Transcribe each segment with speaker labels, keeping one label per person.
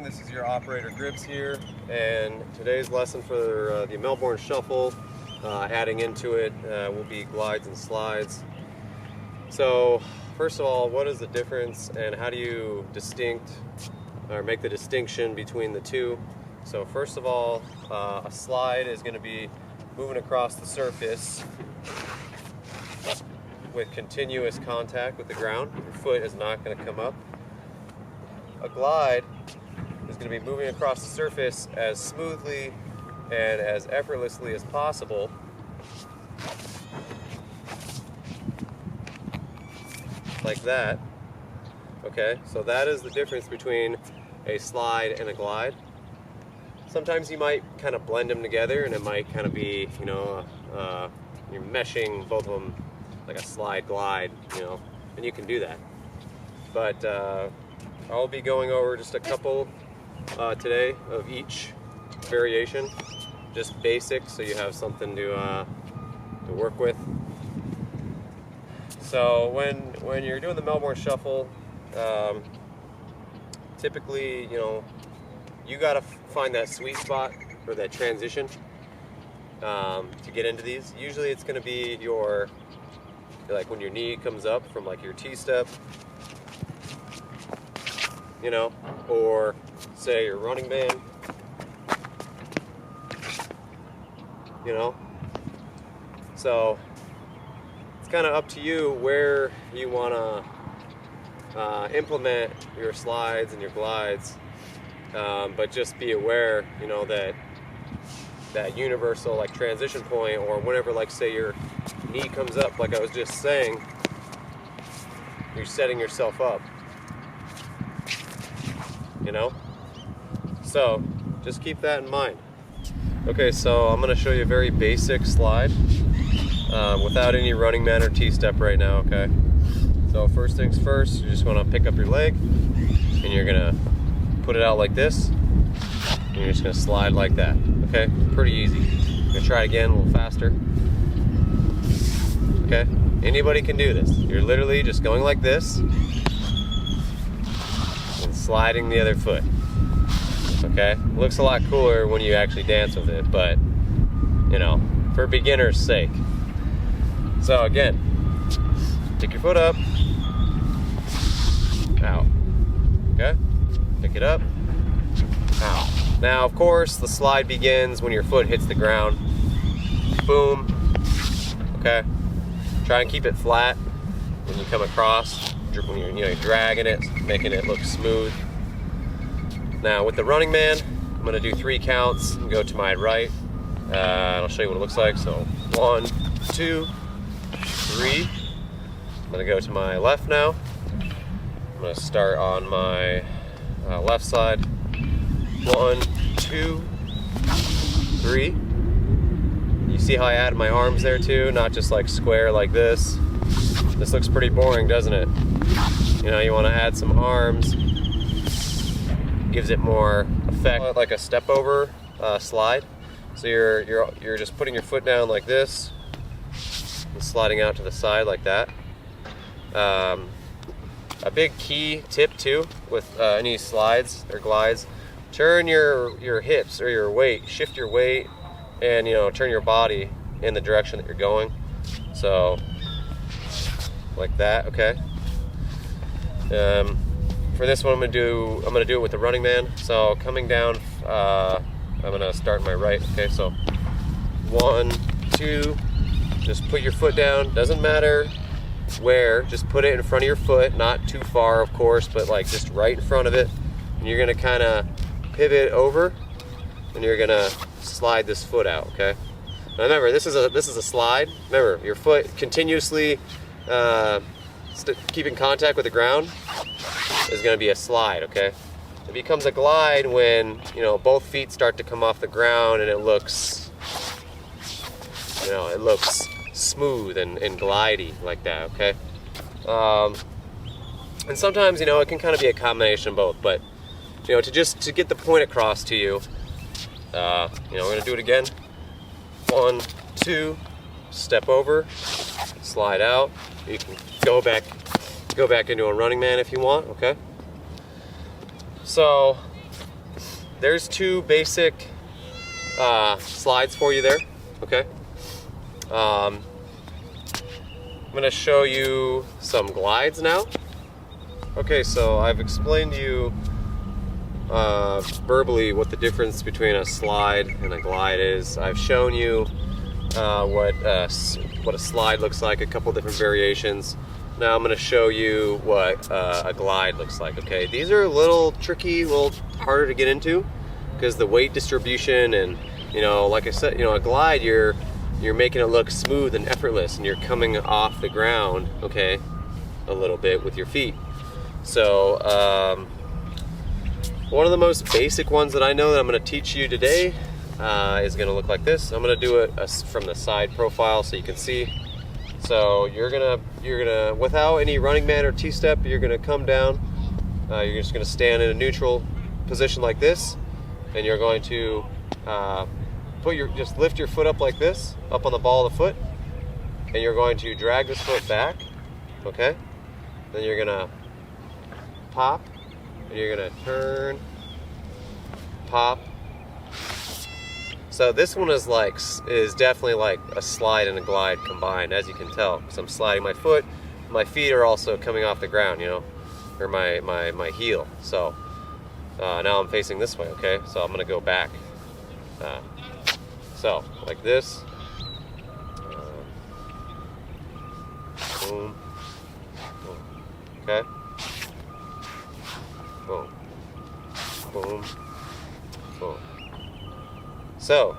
Speaker 1: morning, this is your operator gribbz here, and today's lesson for the Melbourne Shuffle, adding into it will be glides and slides. So first of all, what is the difference and how do you make the distinction between the two? So first of all, a slide is going to be moving across the surface with continuous contact with the ground. Your foot is not going to come up. A glide is going to be moving across the surface as smoothly and as effortlessly as possible. Like that. Okay, so that is the difference between a slide and a glide. Sometimes you might kind of blend them together and it might kind of be, you're meshing both of them like a slide glide, and you can do that. But I'll be going over just a couple today of each variation, just basic, so you have something to work with. So when you're doing the Melbourne Shuffle, typically, you gotta find that sweet spot or that transition to get into these. Usually it's gonna be like when your knee comes up from like your T-step, or say your running man, so it's kind of up to you where you want to implement your slides and your glides, but just be aware, that universal like transition point, or whenever, like, say your knee comes up, like I was just saying, you're setting yourself up. So just keep that in mind. Okay, so I'm going to show you a very basic slide without any running man or T-step right now, okay? So first things first, you just want to pick up your leg and you're going to put it out like this, and you're just going to slide like that, okay? Pretty easy. I'm going to try it again a little faster. Okay? Anybody can do this. You're literally just going like this and sliding the other foot. Okay? Looks a lot cooler when you actually dance with it, but, for beginner's sake. So again, pick your foot up, out. Okay? Pick it up, out. Now, of course, the slide begins when your foot hits the ground. Boom. Okay? Try and keep it flat when you come across, when you're dragging it, making it look smooth. Now with the running man, I'm going to do 3 counts and go to my right. And I'll show you what it looks like. So 1, 2, 3. I'm going to go to my left now. I'm going to start on my left side. 1, 2, 3. You see how I added my arms there too, not just like square like this. This looks pretty boring, doesn't it? You want to add some arms. Gives it more effect, like a step over slide. So you're just putting your foot down like this and sliding out to the side like that. A big key tip too with any slides or glides: turn your hips or your weight, shift your weight, and turn your body in the direction that you're going. So like that, okay. For this one, I'm gonna do it with the running man. So coming down, I'm gonna start my right. Okay, so 1, 2. Just put your foot down. Doesn't matter where. Just put it in front of your foot, not too far, of course, but like just right in front of it. And you're gonna kind of pivot over, and you're gonna slide this foot out. Okay. Now remember, this is a slide. Remember, your foot continuously keeping contact with the ground is going to be a slide, okay? It becomes a glide when, both feet start to come off the ground and it looks, smooth and glidey like that, okay? And sometimes, it can kind of be a combination of both, but, to get the point across to you, we're going to do it again. 1, 2, step over, slide out. You can go back into a running man if you want, okay? So there's two basic slides for you there, okay? I'm gonna show you some glides now. Okay, so I've explained to you verbally what the difference between a slide and a glide is. I've shown you what a slide looks like, a couple different variations. Now I'm going to show you what a glide looks like. Okay, these are a little tricky, a little harder to get into because the weight distribution and, you know, like I said, you know, a glide you're making it look smooth and effortless, and you're coming off the ground, okay, a little bit with your feet. So one of the most basic ones that I know that I'm going to teach you today is going to look like this. I'm going to do it from the side profile so you can see. So you're gonna without any running man or T-step, you're gonna come down. You're just gonna stand in a neutral position like this, and you're going to just lift your foot up like this, up on the ball of the foot, and you're going to drag this foot back. Okay. Then you're gonna pop, and you're gonna turn, pop. So this one is definitely like a slide and a glide combined, as you can tell, because I'm sliding my foot. My feet are also coming off the ground, you know, or my heel. So now I'm facing this way, okay? So I'm gonna go back. So like this. Boom. Boom. Okay. Boom. Boom. Boom. So,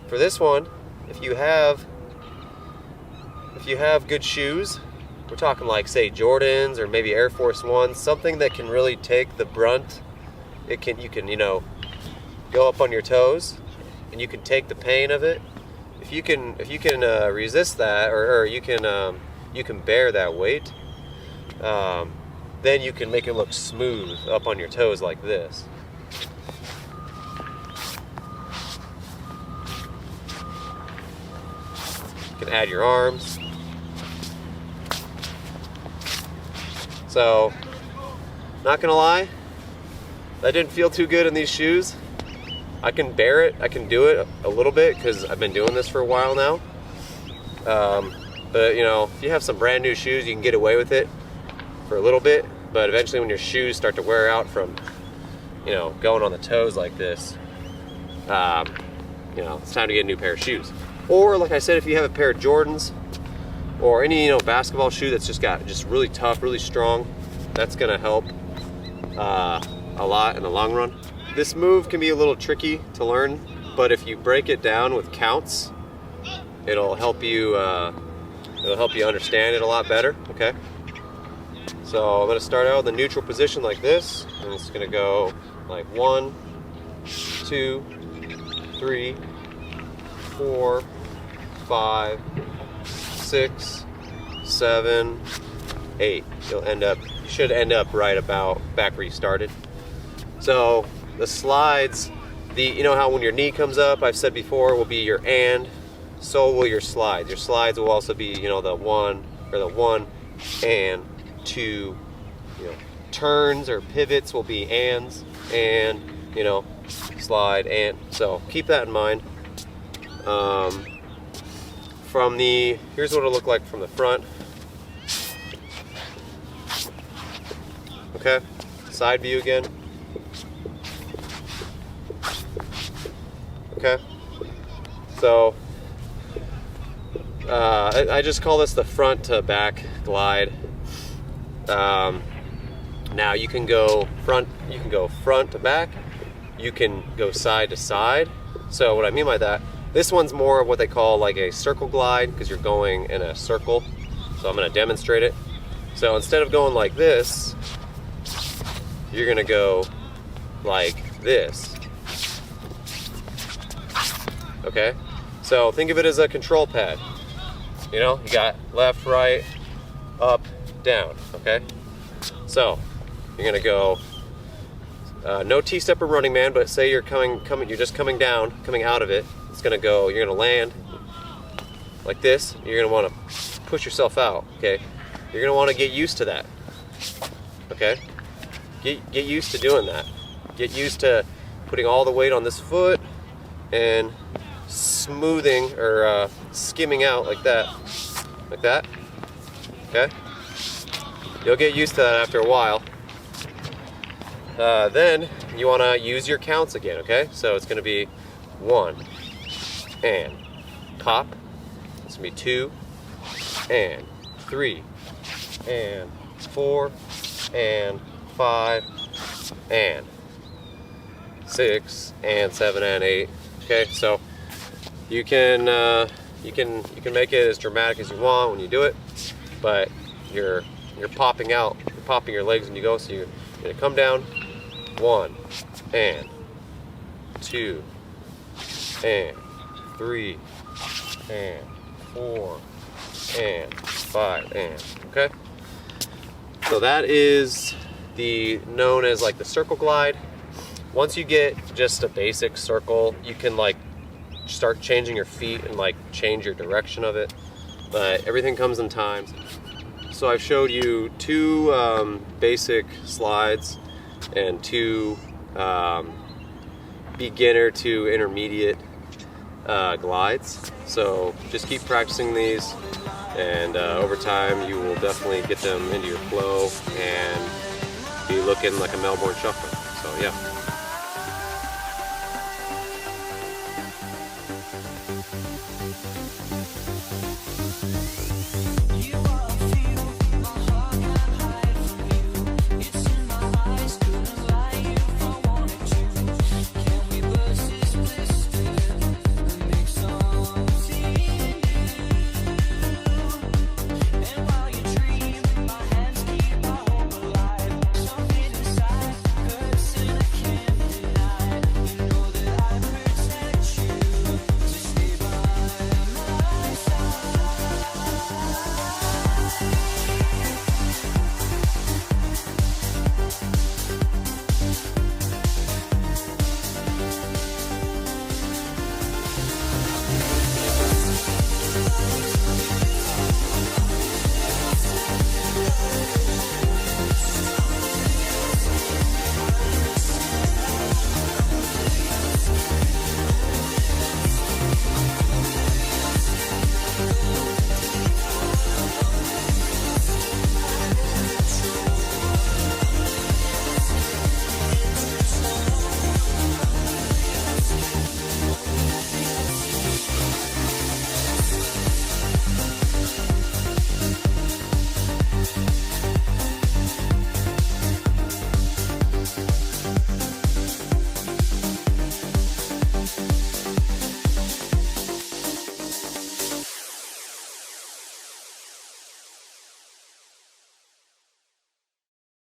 Speaker 1: for this one, if you have good shoes, we're talking like, say, Jordans or maybe Air Force Ones, something that can really take the brunt. You can, you know, go up on your toes, and you can take the pain of it. If you can resist that, or you can bear that weight, then you can make it look smooth up on your toes like this. You can add your arms. So, not gonna lie, that didn't feel too good in these shoes. I can bear it, I can do it a little bit because I've been doing this for a while now. But you know, if you have some brand new shoes, you can get away with it for a little bit, but eventually when your shoes start to wear out from, you know, going on the toes like this, you know, it's time to get a new pair of shoes. Or like I said, if you have a pair of Jordans or any, you know, basketball shoe that's just really tough, really strong, that's gonna help a lot in the long run. This move can be a little tricky to learn, but if you break it down with counts, it'll help you understand it a lot better. Okay. So I'm gonna start out in the neutral position like this, and it's gonna go like 1, 2, 3, 4, 5, 6, 7, 8. You should end up right about back where you started. So the slides, you know how when your knee comes up, I've said before, will be your and, so will your slides. Your slides will also be, you know, the one and 2, you know, turns or pivots will be ands, and, you know, slide and. So keep that in mind. Here's what it'll look like from the front. Okay, side view again. Okay, so I just call this the front to back glide. Now you can go front to back. You can go side to side. So what I mean by that, this one's more of what they call like a circle glide because you're going in a circle. So I'm going to demonstrate it. So instead of going like this, you're going to go like this. Okay? So think of it as a control pad. You know, you got left, right, up, down. Okay? So you're going to go no T-step or running man, but say you're you're just coming down, coming out of it. It's gonna go. You're gonna land like this. You're gonna want to push yourself out. Okay. You're gonna want to get used to that. Okay. Get used to doing that. Get used to putting all the weight on this foot and smoothing or skimming out like that. Like that. Okay? You'll get used to that after a while. Then you want to use your counts again, okay? So it's going to be 1 and pop. It's going to be 2 and 3 and 4 and 5 and 6 and 7 and 8. Okay, so you can make it as dramatic as you want when you do it, but you're popping out, you're popping your legs when you go. So you're gonna come down 1 and 2 and 3 and 4 and 5 and, okay? So that is known as like the circle glide. Once you get just a basic circle, you can like start changing your feet and like change your direction of it, but everything comes in times. So I've showed you 2 basic slides and 2 beginner to intermediate glides. So just keep practicing these, and over time you will definitely get them into your flow and be looking like a Melbourne Shuffle. So yeah.
Speaker 2: You are a feel, my heart can hide.